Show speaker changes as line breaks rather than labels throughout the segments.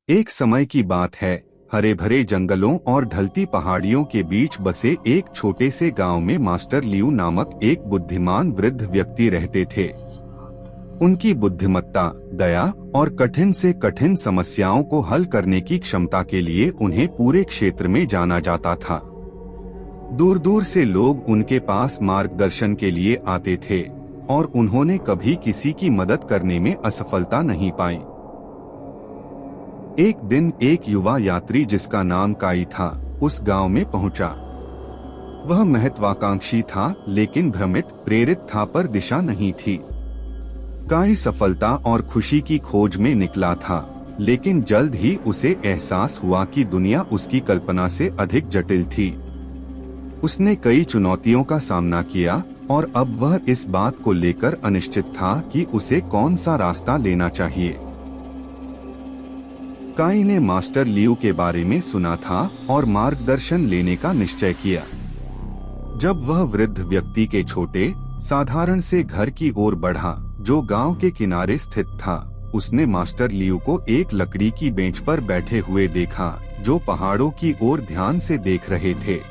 एक समय की बात है, हरे भरे जंगलों और ढलती पहाड़ियों के बीच बसे एक छोटे से गांव में मास्टर लियू नामक एक बुद्धिमान वृद्ध व्यक्ति रहते थे। उनकी बुद्धिमत्ता, दया और कठिन से कठिन समस्याओं को हल करने की क्षमता के लिए उन्हें पूरे क्षेत्र में जाना जाता था। दूर दूर से लोग उनके पास मार्गदर्शन के लिए आते थे और उन्होंने कभी किसी की मदद करने में असफलता नहीं पाई। एक दिन एक युवा यात्री जिसका नाम काई था, उस गांव में पहुंचा। वह महत्वाकांक्षी था, लेकिन भ्रमित, प्रेरित था पर दिशा नहीं थी। काई सफलता और खुशी की खोज में निकला था, लेकिन जल्द ही उसे एहसास हुआ कि दुनिया उसकी कल्पना से अधिक जटिल थी। उसने कई चुनौतियों का सामना किया और अब वह इस बात को लेकर अनिश्चित था कि उसे कौन सा रास्ता लेना चाहिए। काई ने मास्टर लियू के बारे में सुना था और मार्गदर्शन लेने का निश्चय किया। जब वह वृद्ध व्यक्ति के छोटे, साधारण से घर की ओर बढ़ा, जो गांव के किनारे स्थित था, उसने मास्टर लियू को एक लकड़ी की बेंच पर बैठे हुए देखा, जो पहाड़ों की ओर ध्यान से देख रहे थे।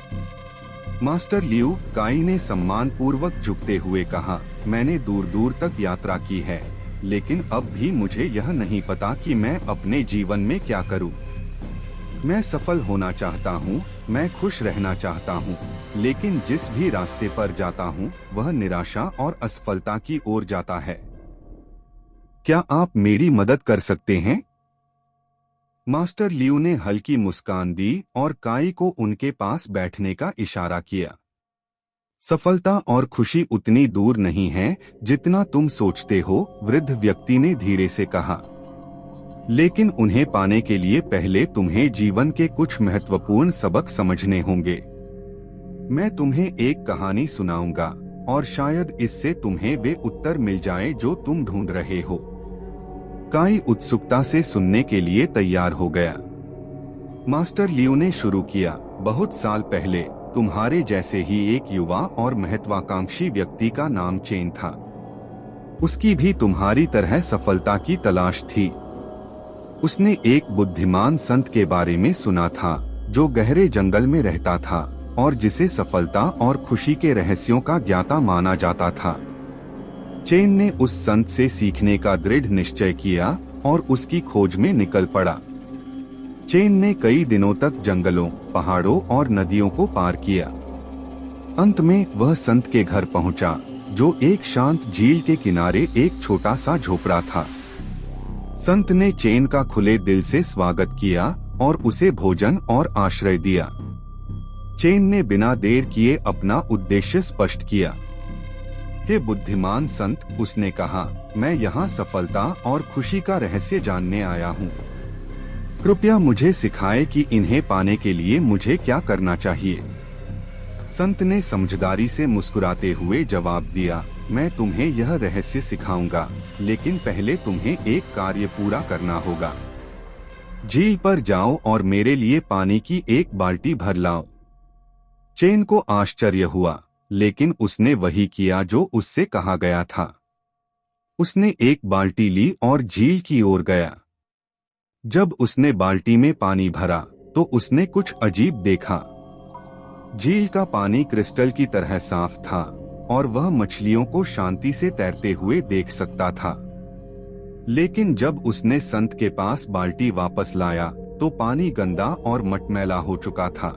मास्टर लियू, काई ने सम्मान पूर्वक झुकते हुए कहा, मैंने दूर दूर तक यात्रा की है, लेकिन अब भी मुझे यह नहीं पता कि मैं अपने जीवन में क्या करूं। मैं सफल होना चाहता हूं, मैं खुश रहना चाहता हूं, लेकिन जिस भी रास्ते पर जाता हूं, वह निराशा और असफलता की ओर जाता है। क्या आप मेरी मदद कर सकते हैं? मास्टर लियू ने हल्की मुस्कान दी और काई को उनके पास बैठने का इशारा किया। सफलता और खुशी उतनी दूर नहीं है जितना तुम सोचते हो, वृद्ध व्यक्ति ने धीरे से कहा। लेकिन उन्हें पाने के लिए पहले तुम्हें जीवन के कुछ महत्वपूर्ण सबक समझने होंगे। मैं तुम्हें एक कहानी सुनाऊंगा और शायद इससे तुम्हें वे उत्तर मिल जाएं जो तुम ढूंढ रहे हो। काई उत्सुकता से सुनने के लिए तैयार हो गया। मास्टर लियू ने शुरू किया, बहुत साल पहले तुम्हारे जैसे ही एक युवा और महत्वाकांक्षी व्यक्ति का नाम चेन था। उसकी भी तुम्हारी तरह सफलता की तलाश थी। उसने एक बुद्धिमान संत के बारे में सुना था, जो गहरे जंगल में रहता था और जिसे सफलता और खुशी के रहस्यों का ज्ञाता माना जाता था। चेन ने उस संत से सीखने का दृढ़ निश्चय किया और उसकी खोज में निकल पड़ा। चेन ने कई दिनों तक जंगलों, पहाड़ों और नदियों को पार किया। अंत में वह संत के घर पहुंचा, जो एक शांत झील के किनारे एक छोटा सा झोपड़ा था। संत ने चेन का खुले दिल से स्वागत किया और उसे भोजन और आश्रय दिया। चेन ने बिना देर किए अपना उद्देश्य स्पष्ट किया। हे बुद्धिमान संत, उसने कहा, मैं यहाँ सफलता और खुशी का रहस्य जानने आया हूँ। कृपया मुझे सिखाएं कि इन्हें पाने के लिए मुझे क्या करना चाहिए। संत ने समझदारी से मुस्कुराते हुए जवाब दिया, मैं तुम्हें यह रहस्य सिखाऊंगा, लेकिन पहले तुम्हें एक कार्य पूरा करना होगा। झील पर जाओ और मेरे लिए पानी की एक बाल्टी भर लाओ। चेन को आश्चर्य हुआ, लेकिन उसने वही किया जो उससे कहा गया था। उसने एक बाल्टी ली और झील की ओर गया। जब उसने बाल्टी में पानी भरा, तो उसने कुछ अजीब देखा। झील का पानी क्रिस्टल की तरह साफ था और वह मछलियों को शांति से तैरते हुए देख सकता था। लेकिन जब उसने संत के पास बाल्टी वापस लाया, तो पानी गंदा और मटमैला हो चुका था।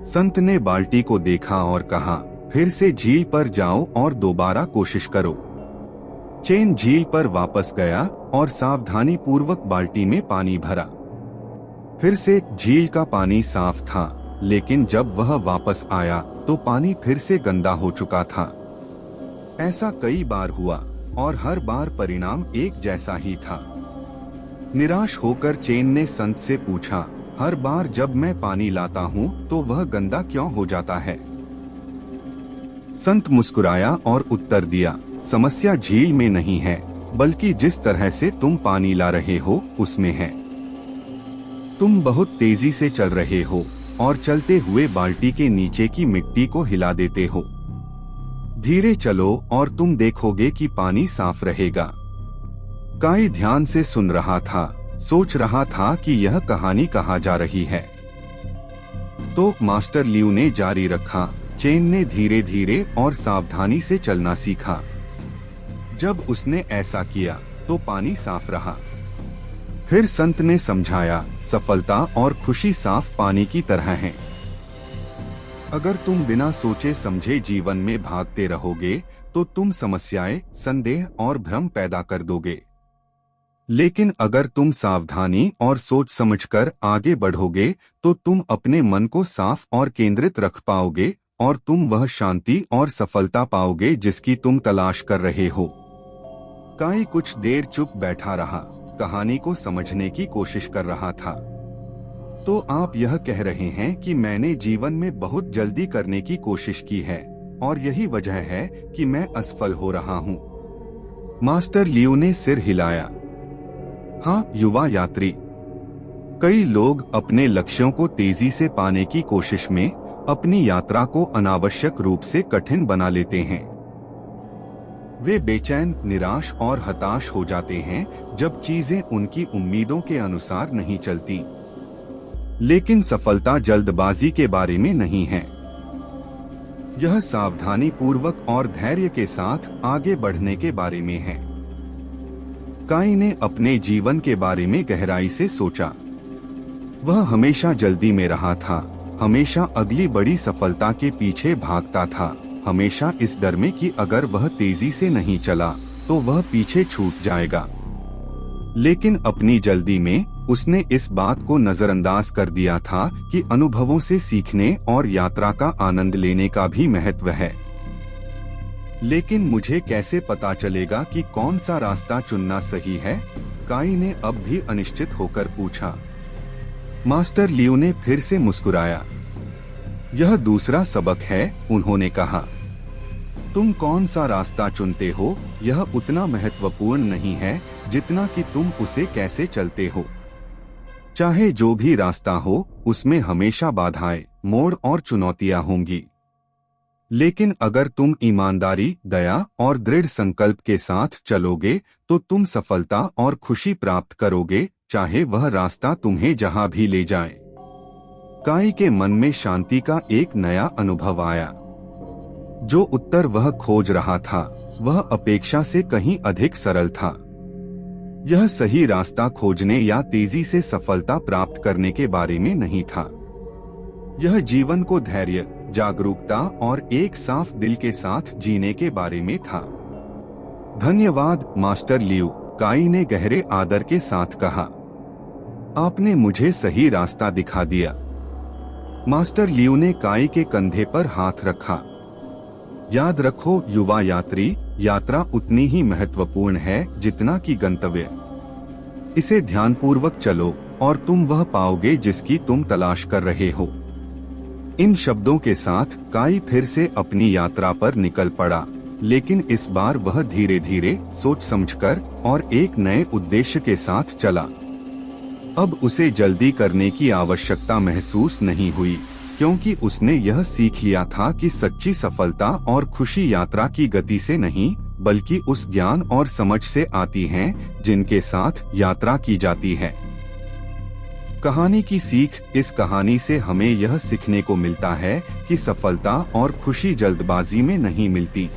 संत ने बाल्टी को देखा और कहा, फिर से झील पर जाओ और दोबारा कोशिश करो। चेन झील पर वापस गया और सावधानी पूर्वक बाल्टी में पानी भरा। फिर से झील का पानी साफ था, लेकिन जब वह वापस आया तो पानी फिर से गंदा हो चुका था। ऐसा कई बार हुआ और हर बार परिणाम एक जैसा ही था। निराश होकर चेन ने संत से पूछा, हर बार जब मैं पानी लाता हूँ तो वह गंदा क्यों हो जाता है? संत मुस्कुराया और उत्तर दिया, समस्या झील में नहीं है, बल्कि जिस तरह से तुम पानी ला रहे हो उसमें है। तुम बहुत तेजी से चल रहे हो और चलते हुए बाल्टी के नीचे की मिट्टी को हिला देते हो। धीरे चलो और तुम देखोगे कि पानी साफ रहेगा। काई ध्यान से सुन रहा था, सोच रहा था कि यह कहानी कहाँ जा रही है। तो मास्टर लियू ने जारी रखा। चेन ने धीरे धीरे और सावधानी से चलना सीखा। जब उसने ऐसा किया तो पानी साफ रहा। फिर संत ने समझाया, सफलता और खुशी साफ पानी की तरह हैं। अगर तुम बिना सोचे समझे जीवन में भागते रहोगे तो तुम समस्याएं, संदेह और भ्रम पैदा कर दोगे। लेकिन अगर तुम सावधानी और सोच समझकर आगे बढ़ोगे तो तुम अपने मन को साफ और केंद्रित रख पाओगे और तुम वह शांति और सफलता पाओगे जिसकी तुम तलाश कर रहे हो। काई कुछ देर चुप बैठा रहा, कहानी को समझने की कोशिश कर रहा था। तो आप यह कह रहे हैं कि मैंने जीवन में बहुत जल्दी करने की कोशिश की है और यही वजह है कि मैं असफल हो रहा हूँ। मास्टर लियू ने सिर हिलाया। हाँ युवा यात्री, कई लोग अपने लक्ष्यों को तेजी से पाने की कोशिश में अपनी यात्रा को अनावश्यक रूप से कठिन बना लेते हैं। वे बेचैन, निराश और हताश हो जाते हैं जब चीजें उनकी उम्मीदों के अनुसार नहीं चलती। लेकिन सफलता जल्दबाजी के बारे में नहीं है। यह सावधानी पूर्वक और धैर्य के साथ आगे बढ़ने के बारे में है। काई ने अपने जीवन के बारे में गहराई से सोचा। वह हमेशा जल्दी में रहा था, हमेशा अगली बड़ी सफलता के पीछे भागता था, हमेशा इस डर में कि अगर वह तेजी से नहीं चला तो वह पीछे छूट जाएगा। लेकिन अपनी जल्दी में उसने इस बात को नजरअंदाज कर दिया था कि अनुभवों से सीखने और यात्रा का आनंद लेने का भी महत्व है। लेकिन मुझे कैसे पता चलेगा कि कौन सा रास्ता चुनना सही है? काई ने अब भी अनिश्चित होकर पूछा। मास्टर लियू ने फिर से मुस्कुराया। यह दूसरा सबक है, उन्होंने कहा। तुम कौन सा रास्ता चुनते हो यह उतना महत्वपूर्ण नहीं है जितना कि तुम उसे कैसे चलते हो। चाहे जो भी रास्ता हो उसमें हमेशा बाधाएं, मोड़ और चुनौतियां होंगी। लेकिन अगर तुम ईमानदारी, दया और दृढ़ संकल्प के साथ चलोगे तो तुम सफलता और खुशी प्राप्त करोगे, चाहे वह रास्ता तुम्हें जहां भी ले जाए। काई के मन में शांति का एक नया अनुभव आया। जो उत्तर वह खोज रहा था वह अपेक्षा से कहीं अधिक सरल था। यह सही रास्ता खोजने या तेजी से सफलता प्राप्त करने के बारे में नहीं था। यह जीवन को धैर्य, जागरूकता और एक साफ दिल के साथ जीने के बारे में था। धन्यवाद मास्टर लियू, काई ने गहरे आदर के साथ कहा। आपने मुझे सही रास्ता दिखा दिया। मास्टर लियू ने काई के कंधे पर हाथ रखा। याद रखो युवा यात्री, यात्रा उतनी ही महत्वपूर्ण है जितना कि गंतव्य। इसे ध्यानपूर्वक चलो और तुम वह पाओगे जिसकी तुम तलाश कर रहे हो। इन शब्दों के साथ काई फिर से अपनी यात्रा पर निकल पड़ा, लेकिन इस बार वह धीरे धीरे, सोच समझकर और एक नए उद्देश्य के साथ चला। अब उसे जल्दी करने की आवश्यकता महसूस नहीं हुई, क्योंकि उसने यह सीख लिया था कि सच्ची सफलता और खुशी यात्रा की गति से नहीं बल्कि उस ज्ञान और समझ से आती हैं जिनके साथ यात्रा की जाती है। कहानी की सीख। इस कहानी से हमें यह सीखने को मिलता है कि सफलता और खुशी जल्दबाजी में नहीं मिलती,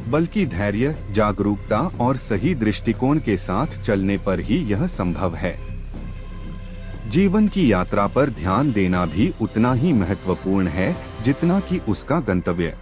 बल्कि धैर्य, जागरूकता और सही दृष्टिकोण के साथ चलने पर ही यह संभव है। जीवन की यात्रा पर ध्यान देना भी उतना ही महत्वपूर्ण है जितना कि उसका गंतव्य।